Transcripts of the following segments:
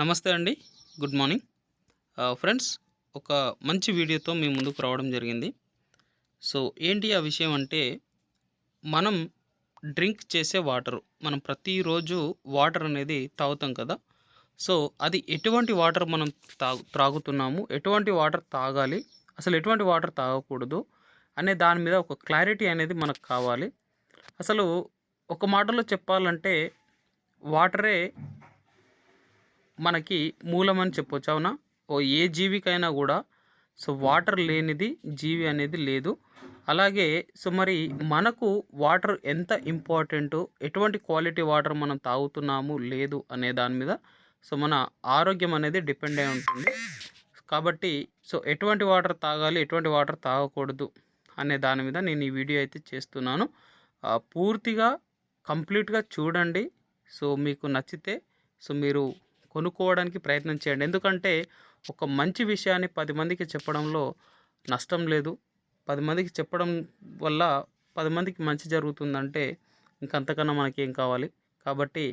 నమస్తే అండి. Good morning. Friends, ఒక మంచి వీడియోతో మీ ముందుకు రావడం జరిగింది. సో ఏంటి ఆ విషయం అంటే, మనం డ్రింక్ చేసే వాటరు. మనం ప్రతిరోజు వాటర్ అనేది తాగుతాం కదా! సో అది ఎటువంటి వాటర్ మనం త్రాగుతున్నాము, ఎటువంటి వాటర్ తాగాలి, అసలు ఎటువంటి వాటర్ తాగకూడదు అనే దాని మీద ఒక క్లారిటీ అనేది మనకు కావాలి. అసలు ఒక మాటలో చెప్పాలంటే వాటరే మనకి మూలమని చెప్పొచ్చు. అవునా? ఏ జీవికైనా కూడా సో వాటర్ లేనిది జీవి అనేది లేదు. అలాగే సో మరి మనకు వాటర్ ఎంత ఇంపార్టెంటు, ఎటువంటి క్వాలిటీ వాటర్ మనం తాగుతున్నాము లేదు అనే దాని మీద సో మన ఆరోగ్యం అనేది డిపెండ్ అయి ఉంటుంది. కాబట్టి సో ఎటువంటి వాటర్ తాగాలి, ఎటువంటి వాటర్ తాగకూడదు అనే దాని మీద నేను ఈ వీడియో అయితే చేస్తున్నాను. పూర్తిగా కంప్లీట్గా చూడండి. సో మీకు నచ్చితే సో మీరు కొనుక్కోవడానికి ప్రయత్నం చేయండి. ఎందుకంటే ఒక మంచి విషయాన్ని 10 మందికి చెప్పడంలో నష్టం లేదు. 10 మందికి చెప్పడం వల్ల 10 మందికి మంచి జరుగుతుందంటే ఇంకంతకన్నా మనకేం కావాలి. కాబట్టి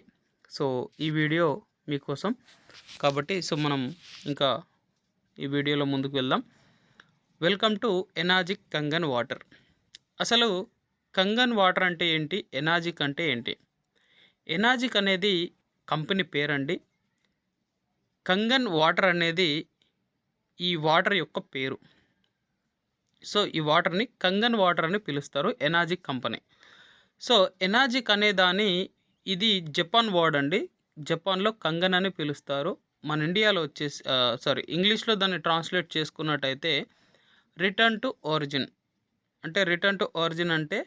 సో ఈ వీడియో మీకోసం. కాబట్టి సో మనం ఇంకా ఈ వీడియోలో ముందుకు వెళ్దాం. Welcome to Enagic Kangen water. అసలు కంగన్ వాటర్ అంటే ఏంటి? ఎనాజిక్ అంటే ఏంటి? ఎనాజిక్ అనేది కంపెనీ పేరండి. కంగన్ వాటర్ అనేది ఈ వాటర్ యొక్క పేరు. సో ఈ వాటర్ని కంగన్ వాటర్ అని పిలుస్తారు, ఎనాజిక్ కంపెనీ. సో ఎనాజిక్ అనే దాని ఇది జపాన్ వర్డ్ అండి. జపాన్లో కంగన్ అని పిలుస్తారు. మన ఇండియాలో వచ్చేసి ఇంగ్లీష్లో దాన్ని ట్రాన్స్లేట్ చేసుకున్నట్టయితే రిటర్న్ టు ఒరిజిన్. అంటే రిటర్న్ టు ఒరిజిన్ అంటే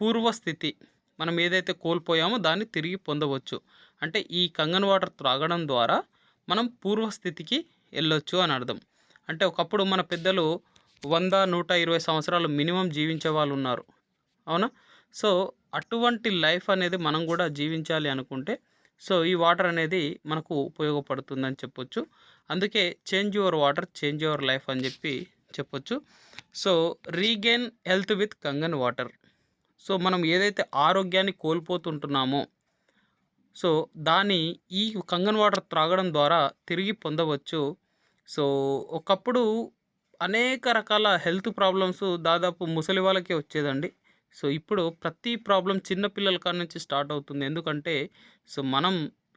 పూర్వస్థితి. మనం ఏదైతే కోల్పోయామో దాన్ని తిరిగి పొందవచ్చు. అంటే ఈ కంగన్ వాటర్ త్రాగడం ద్వారా మనం పూర్వస్థితికి వెళ్ళొచ్చు అని అర్థం. అంటే ఒకప్పుడు మన పెద్దలు 100-120 సంవత్సరాలు మినిమం జీవించే వాళ్ళు ఉన్నారు. అవునా? సో అటువంటి లైఫ్ అనేది మనం కూడా జీవించాలి అనుకుంటే సో ఈ వాటర్ అనేది మనకు ఉపయోగపడుతుందని చెప్పొచ్చు. అందుకే change your water, change your life అని చెప్పొచ్చు. So regain health with Kangen water. So మనం ఏదైతే ఆరోగ్యాన్ని కోల్పోతుంటున్నామో సో దాన్ని ఈ కంగన్ వాటర్ త్రాగడం ద్వారా తిరిగి పొందవచ్చు. సో ఒకప్పుడు అనేక రకాల హెల్త్ ప్రాబ్లమ్స్ దాదాపు ముసలి వాళ్ళకే వచ్చేదండి. సో ఇప్పుడు ప్రతి ప్రాబ్లం చిన్న పిల్లల కాడ నుంచి స్టార్ట్ అవుతుంది. ఎందుకంటే సో మనం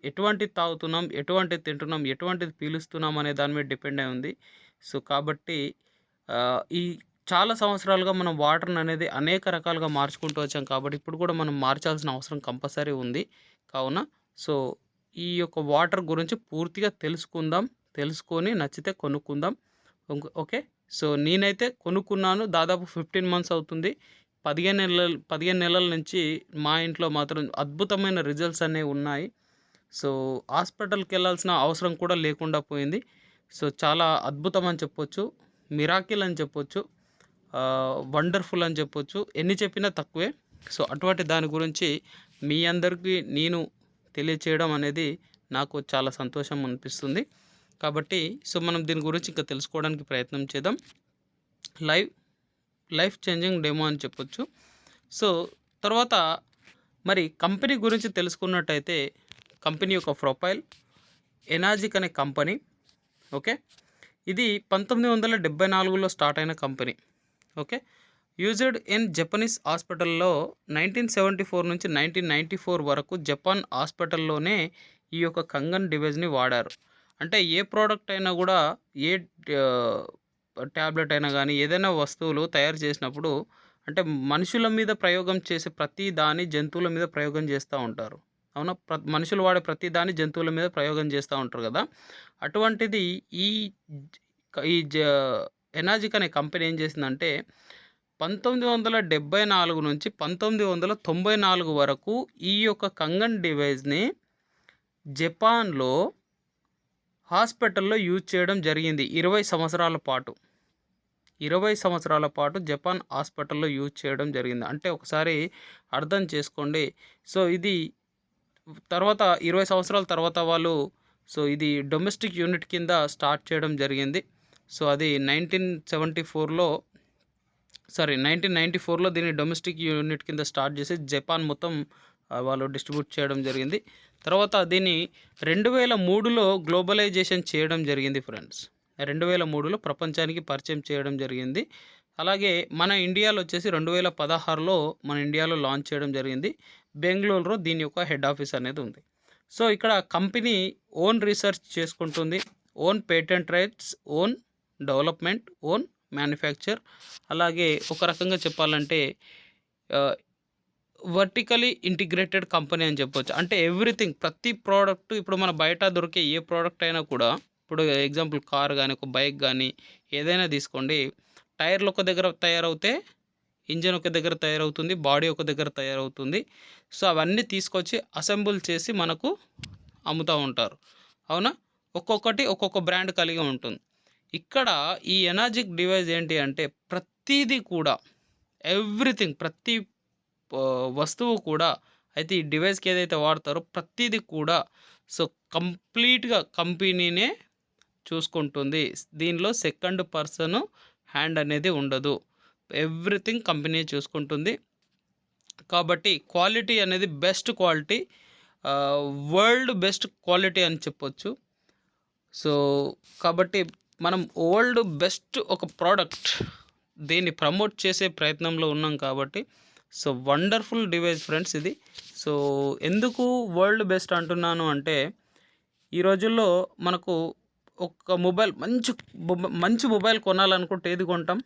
ఎటువంటిది తాగుతున్నాం, ఎటువంటిది తింటున్నాం, ఎటువంటిది పీలుస్తున్నాం అనే దాని మీద డిపెండ్ అయి ఉంది. సో కాబట్టి ఈ చాలా సంవత్సరాలుగా మనం వాటర్ని అనేది అనేక రకాలుగా మార్చుకుంటూ వచ్చాం. కాబట్టి ఇప్పుడు కూడా మనం మార్చాల్సిన అవసరం కంపల్సరీ ఉంది. కావున సో ఈ యొక్క వాటర్ గురించి పూర్తిగా తెలుసుకుందాం. తెలుసుకొని నచ్చితే కొనుక్కుందాం. ఓకే. సో నేనైతే కొనుక్కున్నాను. దాదాపు 15 మంత్స్ అవుతుంది. 15 నెలల నుంచి మా ఇంట్లో మాత్రం అద్భుతమైన రిజల్ట్స్ అనేవి ఉన్నాయి. సో హాస్పిటల్కి వెళ్ళాల్సిన అవసరం కూడా లేకుండా పోయింది. సో చాలా అద్భుతం అని చెప్పొచ్చు, మిరాకిల్ అని చెప్పొచ్చు, వండర్ఫుల్ అని చెప్పొచ్చు. ఎన్ని చెప్పినా తక్కువే. సో అటువంటి దాని గురించి మీ అందరికీ నేను తెలియచేయడం అనేది నాకు చాలా సంతోషం అనిపిస్తుంది. కాబట్టి సో మనం దీని గురించి ఇంకా తెలుసుకోవడానికి ప్రయత్నం చేద్దాం. లైఫ్ చేంజింగ్ డెమో అని చెప్పొచ్చు. సో తర్వాత మరి కంపెనీ గురించి తెలుసుకున్నట్టయితే కంపెనీ యొక్క ప్రొఫైల్, ఎనాజిక్ అనే కంపెనీ. ఓకే. ఇది 1974లో స్టార్ట్ అయిన company. Okay. Used in Japanese హాస్పిటల్లో 1974 నుంచి 1994 వరకు జపాన్ హాస్పిటల్లోనే ఈ యొక్క కంగన్ డివైజ్ని వాడారు. అంటే ఏ ప్రోడక్ట్ అయినా కూడా, ఏ ట్యాబ్లెట్ అయినా కానీ, ఏదైనా వస్తువులు తయారు చేసినప్పుడు అంటే మనుషుల మీద ప్రయోగం చేసే ప్రతి దాన్ని జంతువుల మీద ప్రయోగం చేస్తూ ఉంటారు. అవునా? మనుషులు వాడే ప్రతి దాన్ని జంతువుల మీద ప్రయోగం చేస్తూ ఉంటారు కదా! అటువంటిది ఈ ఈ ఎనాజిక్ అనే కంపెనీ ఏం చేసిందంటే 1974 నుంచి 1994 వరకు ఈ యొక్క కంగన్ డివైజ్ని జపాన్లో హాస్పిటల్లో యూజ్ చేయడం జరిగింది. 20 సంవత్సరాల పాటు. 20 సంవత్సరాల పాటు జపాన్ హాస్పిటల్లో యూజ్ చేయడం జరిగింది. అంటే ఒకసారి అర్థం చేసుకోండి. సో ఇది తర్వాత 20 సంవత్సరాల తర్వాత వాళ్ళు సో ఇది డొమెస్టిక్ యూనిట్ కింద స్టార్ట్ చేయడం జరిగింది. సో అది 1994లో దీన్ని డొమెస్టిక్ యూనిట్ కింద స్టార్ట్ చేసి జపాన్ మొత్తం వాళ్ళు డిస్ట్రిబ్యూట్ చేయడం జరిగింది. తర్వాత దీన్ని 2003లో గ్లోబలైజేషన్ చేయడం జరిగింది ఫ్రెండ్స్. 2003లో ప్రపంచానికి పరిచయం చేయడం జరిగింది. అలాగే మన ఇండియాలో వచ్చేసి 2016లో మన ఇండియాలో లాంచ్ చేయడం జరిగింది. బెంగుళూరులో దీని యొక్క హెడ్ ఆఫీస్ అనేది ఉంది. సో ఇక్కడ కంపెనీ ఓన్ రీసెర్చ్ చేసుకుంటుంది, own patent rights, own development, own manufacture. అలాగే ఒక రకంగా చెప్పాలంటే వర్టికలీ ఇంటిగ్రేటెడ్ కంపెనీ అని చెప్పొచ్చు. అంటే ఎవ్రీథింగ్, ప్రతి ప్రోడక్ట్, ఇప్పుడు మన బయట దొరికే ఏ ప్రోడక్ట్ అయినా కూడా, ఇప్పుడు ఎగ్జాంపుల్ కార్ కానీ, ఒక బైక్ కానీ ఏదైనా తీసుకోండి, టైర్లు ఒక దగ్గర తయారవుతే ఇంజన్ ఒక దగ్గర తయారవుతుంది, బాడీ ఒక దగ్గర తయారవుతుంది. సో అవన్నీ తీసుకొచ్చి అసెంబుల్ చేసి మనకు అమ్ముతూ ఉంటారు, అవునా? ఒక్కొక్కటి ఒక్కొక్క బ్రాండ్ కలిగి ఉంటుంది. ఇక్కడ ఈ ఎనర్జిక్ డివైస్ ఏంటి అంటే ప్రతిదీ కూడా, ఎవ్రీథింగ్, ప్రతి వస్తువు కూడా, అయితే ఈ డివైస్కి ఏదైతే వాడతారో ప్రతిదీ కూడా సో కంప్లీట్గా కంపెనీనే చూసుకుంటుంది. దీనిలో సెకండ్ పర్సన్ హ్యాండ్ అనేది ఉండదు, ఎవ్రీథింగ్ కంపెనీ చూసుకుంటుంది. కాబట్టి క్వాలిటీ అనేది best quality, world best quality అని చెప్పొచ్చు. సో కాబట్టి మనం వరల్డ్ బెస్ట్ ఒక ప్రోడక్ట్ దీన్ని ప్రమోట్ చేసే ప్రయత్నంలో ఉన్నాం కాబట్టి సో వండర్ఫుల్ డివైస్ ఫ్రెండ్స్ ఇది. సో ఎందుకు వరల్డ్ బెస్ట్ అంటున్నాను అంటే ఈ రోజుల్లో మనకు ఒక మొబైల్, మంచి మొబైల్ కొనాలనుకుంటే ఏది కొంటాం?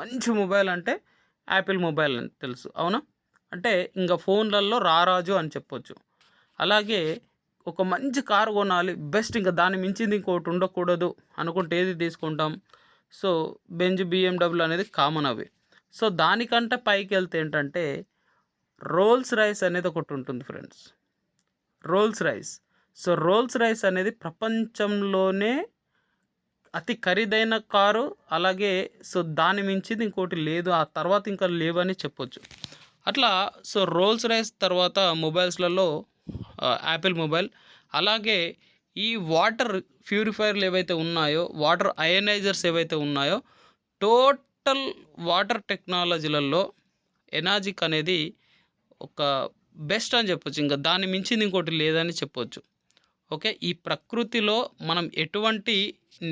మంచి మొబైల్ అంటే యాపిల్ మొబైల్ అని తెలుసు, అవునా? అంటే ఇంకా ఫోన్లలో రారాజు అని చెప్పొచ్చు. అలాగే ఒక మంచి కారు కొనాలి, బెస్ట్, ఇంకా దాన్ని మించింది ఇంకోటి ఉండకూడదు అనుకుంటే ఏది తీసుకుంటాం? సో బెంజ్, బిఎండబ్ల్యూ అనేది కామన్ అవి. సో దానికంటే పైకి వెళ్తే ఏంటంటే రోల్స్ రాయ్స్ అనేది ఒకటి ఉంటుంది friends, Rolls Royce. So Rolls Royce అనేది ప్రపంచంలోనే అతి ఖరీదైన కారు. అలాగే సో దాని మించింది ఇంకోటి లేదు, ఆ తర్వాత ఇంకా లేవని చెప్పొచ్చు. అట్లా సో రోల్స్ రాయ్స్ తర్వాత మొబైల్స్లలో యాపిల్ మొబైల్. అలాగే ఈ వాటర్ ప్యూరిఫైయర్లు ఏవైతే ఉన్నాయో, వాటర్ అయనైజర్స్ ఏవైతే ఉన్నాయో, టోటల్ వాటర్ టెక్నాలజీలలో ఎనర్జిక్ అనేది ఒక బెస్ట్ అని చెప్పొచ్చు. ఇంకా దాన్ని మించింది ఇంకోటి లేదని చెప్పొచ్చు. ఓకే, ఈ ప్రకృతిలో మనం ఎటువంటి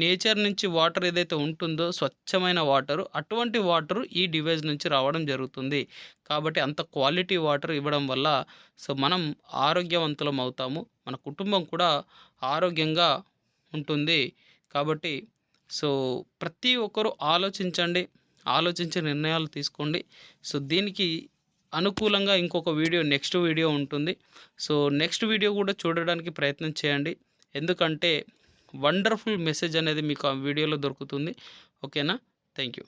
నేచర్ నుంచి వాటర్ ఏదైతే ఉంటుందో స్వచ్ఛమైన వాటరు, అటువంటి వాటరు ఈ డివైస్ నుంచి రావడం జరుగుతుంది. కాబట్టి అంత క్వాలిటీ వాటర్ ఇవ్వడం వల్ల సో మనం ఆరోగ్యవంతులం అవుతాము, మన కుటుంబం కూడా ఆరోగ్యంగా ఉంటుంది. కాబట్టి సో ప్రతి ఒక్కరూ ఆలోచించండి, ఆలోచించి నిర్ణయాలు తీసుకోండి. సో దీనికి అనుకూలంగా ఇంకొక వీడియో, నెక్స్ట్ వీడియో ఉంటుంది. సో నెక్స్ట్ వీడియో కూడా చూడడానికి ప్రయత్నం చేయండి, ఎందుకంటే వండర్ఫుల్ మెసేజ్ అనేది మీకు ఆ వీడియోలో దొరుకుతుంది. ఓకేనా? Thank you.